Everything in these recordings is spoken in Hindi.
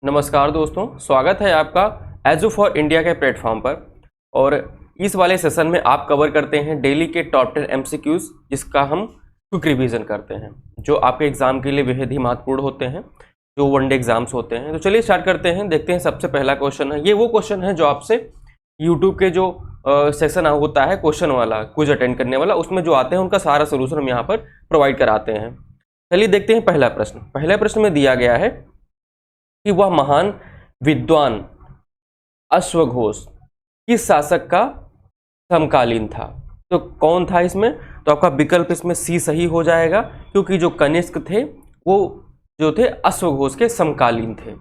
नमस्कार दोस्तों, स्वागत है आपका एजू फॉर इंडिया के प्लेटफॉर्म पर। और इस वाले सेशन में आप कवर करते हैं डेली के टॉप 10 एमसीक्यूज, जिसका हम क्विक रिवीजन करते हैं, जो आपके एग्जाम के लिए बेहद ही महत्वपूर्ण होते हैं, जो वनडे एग्जाम्स होते हैं। तो चलिए स्टार्ट करते हैं। देखते हैं सबसे पहला क्वेश्चन है, ये वो क्वेश्चन है जो आपसे यूट्यूब के जो सेशन होता है क्वेश्चन वाला, क्विज अटेंड करने वाला, उसमें जो आते हैं उनका सारा सोल्यूशन हम यहाँ पर प्रोवाइड कराते हैं। चलिए देखते हैं पहला प्रश्न। पहले प्रश्न में दिया गया है कि वह महान विद्वान अश्वघोष किस शासक का समकालीन था। तो कौन था इसमें? तो आपका विकल्प इसमें सी सही हो जाएगा, क्योंकि जो कनिष्क थे वो जो थे अश्वघोष के समकालीन थे।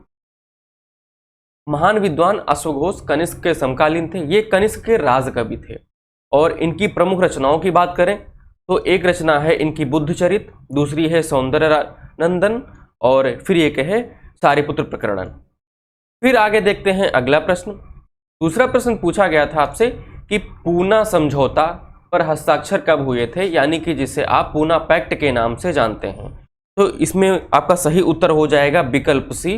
महान विद्वान अश्वघोष कनिष्क के समकालीन थे। ये कनिष्क के राजकवि थे। और इनकी प्रमुख रचनाओं की बात करें तो एक रचना है इनकी बुद्धचरित, दूसरी है सौंदर्य नंदन, और फिर एक है सारिपुत्र प्रकरण। फिर आगे देखते हैं अगला प्रश्न। दूसरा प्रश्न पूछा गया था आपसे कि पूना समझौता पर हस्ताक्षर कब हुए थे, यानी कि जिसे आप पूना पैक्ट के नाम से जानते हैं। तो इसमें आपका सही उत्तर हो जाएगा विकल्प सी,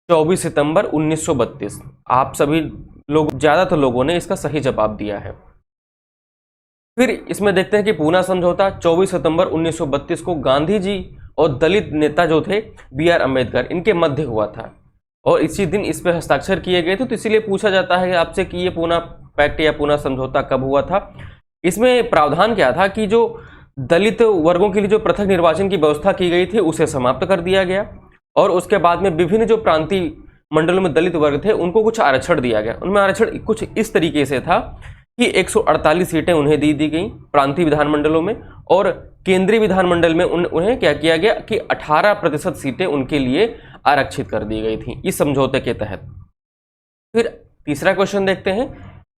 24 सितंबर 1932। आप सभी लोग, ज़्यादातर लोगों ने इसका सही जवाब दिया है। फिर इसमें देखते हैं कि पूना समझौता 24 सितंबर 1932 को गांधी जी और दलित नेता जो थे BR अम्बेडकर, इनके मध्य हुआ था, और इसी दिन इस पर हस्ताक्षर किए गए थे। तो इसीलिए पूछा जाता है आपसे कि ये पूना पैक्ट या पूना समझौता कब हुआ था। इसमें प्रावधान क्या था कि जो दलित वर्गों के लिए जो पृथक निर्वाचन की व्यवस्था की गई थी उसे समाप्त कर दिया गया, और उसके बाद में विभिन्न जो प्रांतीय मंडलों में दलित वर्ग थे उनको कुछ आरक्षण दिया गया। उनमें आरक्षण कुछ इस तरीके से था कि 148 सीटें उन्हें दी गई प्रांतीय विधानमंडलों में, और केंद्रीय विधानमंडल में उन्हें क्या किया गया कि 18% सीटें उनके लिए आरक्षित कर दी गई थी इस समझौते के तहत। फिर तीसरा क्वेश्चन देखते हैं।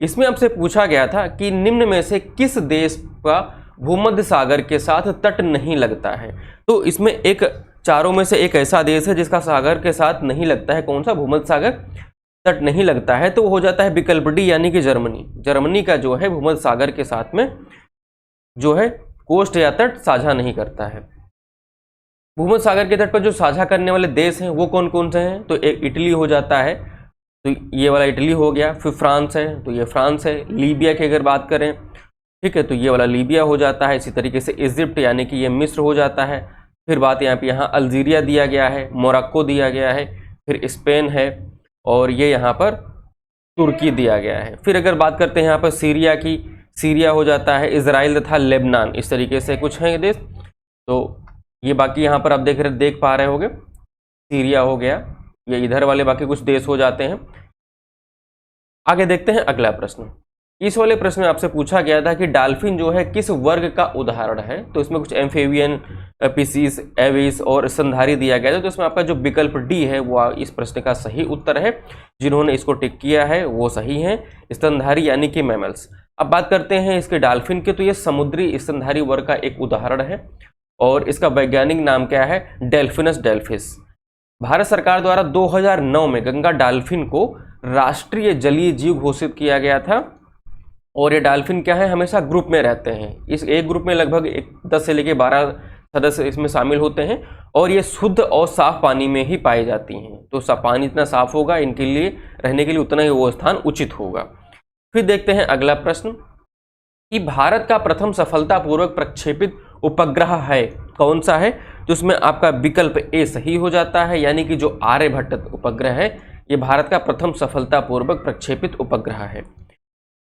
इसमें आपसे पूछा गया था कि निम्न में से किस देश का भूमध्य सागर के साथ तट नहीं लगता है। तो इसमें एक चारों में से एक ऐसा देश है जिसका सागर के साथ नहीं लगता है। कौन सा? भूमध्य सागर तट नहीं लगता है। तो वो हो जाता है विकल्प डी, यानी कि जर्मनी। जर्मनी का जो है भूमध्य सागर के साथ में जो है कोस्ट या तट साझा नहीं करता है। भूमध्य सागर के तट पर जो साझा करने वाले देश हैं वो कौन कौन से हैं? तो एक इटली हो जाता है, तो ये वाला इटली हो गया। फिर फ्रांस है, तो ये फ्रांस है। लीबिया की अगर बात करें, ठीक है, तो ये वाला लीबिया हो जाता है। इसी तरीके से इजिप्ट यानी कि ये मिस्र हो जाता है। फिर बात यहाँ अल्जीरिया दिया गया है, मोरक्को दिया गया है, फिर स्पेन है, और ये यहाँ पर तुर्की दिया गया है। फिर अगर बात करते हैं यहाँ पर सीरिया की, सीरिया हो जाता है, इजराइल तथा लेबनान, इस तरीके से कुछ हैं देश। तो ये बाकी यहाँ पर आप देख पा रहे होंगे, सीरिया हो गया, ये इधर वाले बाकी कुछ देश हो जाते हैं। आगे देखते हैं अगला प्रश्न। इस वाले प्रश्न में आपसे पूछा गया था कि डॉल्फिन जो है किस वर्ग का उदाहरण है। तो इसमें कुछ एम्फेबियन, एपिसीज, एविस और स्तनधारी दिया गया था। तो इसमें आपका जो विकल्प डी है वो इस प्रश्न का सही उत्तर है। जिन्होंने इसको टिक किया है वो सही है, स्तनधारी यानी कि मैमल्स। अब बात करते हैं इसके डॉल्फिन के। तो ये समुद्री स्तनधारी वर्ग का एक उदाहरण है, और इसका वैज्ञानिक नाम क्या है? डेल्फिनस डेल्फिस। भारत सरकार द्वारा 2009 में गंगा डॉल्फिन को राष्ट्रीय जलीय जीव घोषित किया गया था। और ये डॉल्फिन क्या है? हमेशा ग्रुप में रहते हैं। इस एक ग्रुप में लगभग 10 से लेकर 12 सदस्य इसमें शामिल होते हैं, और ये शुद्ध और साफ पानी में ही पाई जाती हैं। तो पानी इतना साफ होगा, इनके लिए रहने के लिए उतना ही वो स्थान उचित होगा। फिर देखते हैं अगला प्रश्न कि भारत का प्रथम सफलतापूर्वक प्रक्षेपित उपग्रह है कौन सा है। तो उसमें आपका विकल्प ए सही हो जाता है, यानी कि जो आर्यभट्ट उपग्रह है ये भारत का प्रथम सफलतापूर्वक प्रक्षेपित उपग्रह है।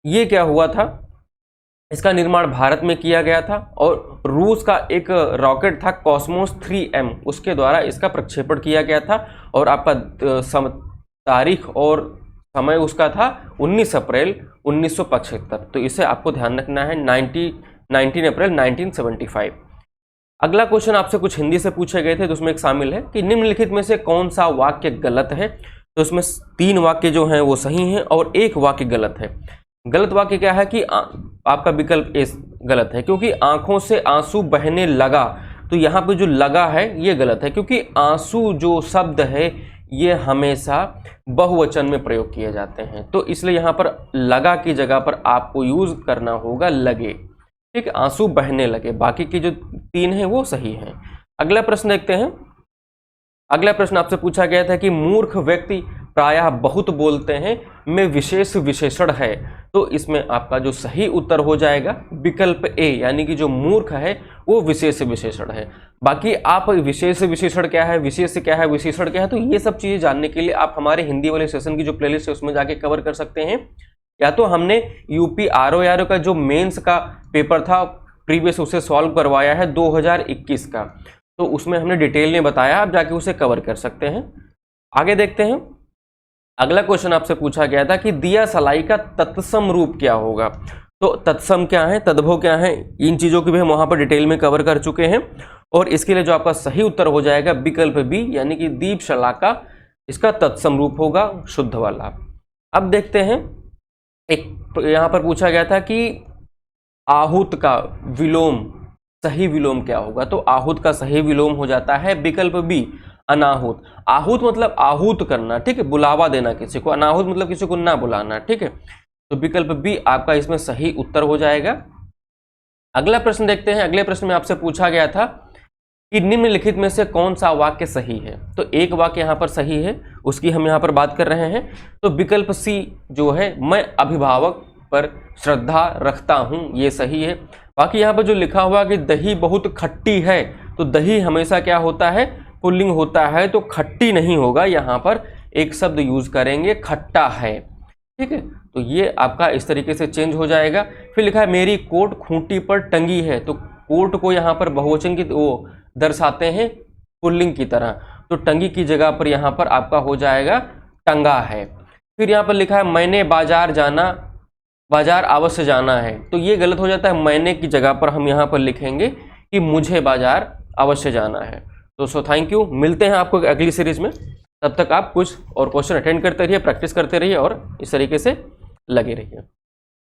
ये क्या हुआ था? इसका निर्माण भारत में किया गया था, और रूस का एक रॉकेट था कॉस्मोस 3M, उसके द्वारा इसका प्रक्षेपण किया गया था। और आपका तारीख और समय उसका था 19 अप्रैल 1975। तो इसे आपको ध्यान रखना है, 19 अप्रैल 1975। अगला क्वेश्चन आपसे कुछ हिंदी से पूछे गए थे, तो उसमें एक शामिल है कि निम्नलिखित में से कौन सा वाक्य गलत है। तो उसमें 3 वाक्य जो हैं वो सही हैं और 1 वाक्य गलत है। गलत वाक्य क्या है कि आपका विकल्प ए गलत है, क्योंकि आंखों से आंसू बहने लगा। तो यहाँ पे जो लगा है ये गलत है, क्योंकि आंसू जो शब्द है ये हमेशा बहुवचन में प्रयोग किए जाते हैं। तो इसलिए यहाँ पर लगा की जगह पर आपको यूज करना होगा लगे। ठीक है, आंसू बहने लगे। बाकी की जो 3 हैं वो सही हैं। अगला प्रश्न देखते हैं। अगला प्रश्न आपसे पूछा गया था कि मूर्ख व्यक्ति प्रायः बहुत बोलते हैं में विशेष विशेषण है। तो इसमें आपका जो सही उत्तर हो जाएगा विकल्प ए, यानी कि जो मूर्ख है वो विशेष विशेषण है। बाकी आप विशेष विशेषण क्या है, विशेष क्या है, विशेषण क्या है, तो ये सब चीजें जानने के लिए आप हमारे हिंदी वाले सेशन की जो प्लेलिस्ट है उसमें जाके कवर कर सकते हैं। या तो हमने यूपी आरओ का जो मेंस का पेपर था प्रीवियस उसे सॉल्व करवाया है 2021 का, तो उसमें हमने डिटेल में बताया, आप जाके उसे कवर कर सकते हैं। आगे देखते हैं। अगला क्वेश्चन आपसे पूछा गया था कि दिया सलाई का तत्सम रूप क्या होगा। तो तत्सम क्या है, तद्भव क्या है, इन चीजों की भी हम वहां पर डिटेल में कवर कर चुके हैं। और इसके लिए जो आपका सही उत्तर हो जाएगा विकल्प बी, यानी कि दीपशला का इसका तत्सम रूप होगा, शुद्ध वाला। अब देखते हैं, एक यहां पर पूछा गया था कि आहूत का विलोम, सही विलोम क्या होगा। तो आहूत का सही विलोम हो जाता है विकल्प बी, अनाहूत। आहूत मतलब आहूत करना, ठीक है, बुलावा देना किसी को। अनाहूत मतलब किसी को ना बुलाना, ठीक है। तो विकल्प बी आपका इसमें सही उत्तर हो जाएगा। अगला प्रश्न देखते हैं। अगले प्रश्न में आपसे पूछा गया था कि निम्नलिखित में से कौन सा वाक्य सही है। तो एक वाक्य यहाँ पर सही है, उसकी हम यहाँ पर बात कर रहे हैं। तो विकल्प सी जो है, मैं अभिभावक पर श्रद्धा रखता हूँ, ये सही है। बाकी यहाँ पर जो लिखा हुआ कि दही बहुत खट्टी है, तो दही हमेशा क्या होता है, पुल्लिंग होता है, तो खट्टी नहीं होगा, यहाँ पर एक शब्द यूज करेंगे खट्टा है, ठीक है। तो ये आपका इस तरीके से चेंज हो जाएगा। फिर लिखा है मेरी कोट खूंटी पर टंगी है, तो कोट को यहाँ पर बहुवचन की वो दर्शाते हैं पुल्लिंग की तरह, तो टंगी की जगह पर यहाँ पर आपका हो जाएगा टंगा है। फिर यहाँ पर लिखा है मैंने बाजार जाना, बाजार अवश्य जाना है, तो ये गलत हो जाता है। मैंने की जगह पर हम यहाँ पर लिखेंगे कि मुझे बाजार अवश्य जाना है। तो थैंक यू, मिलते हैं आपको अगली सीरीज में। तब तक आप कुछ और क्वेश्चन अटेंड करते रहिए, प्रैक्टिस करते रहिए और इस तरीके से लगे रहिए।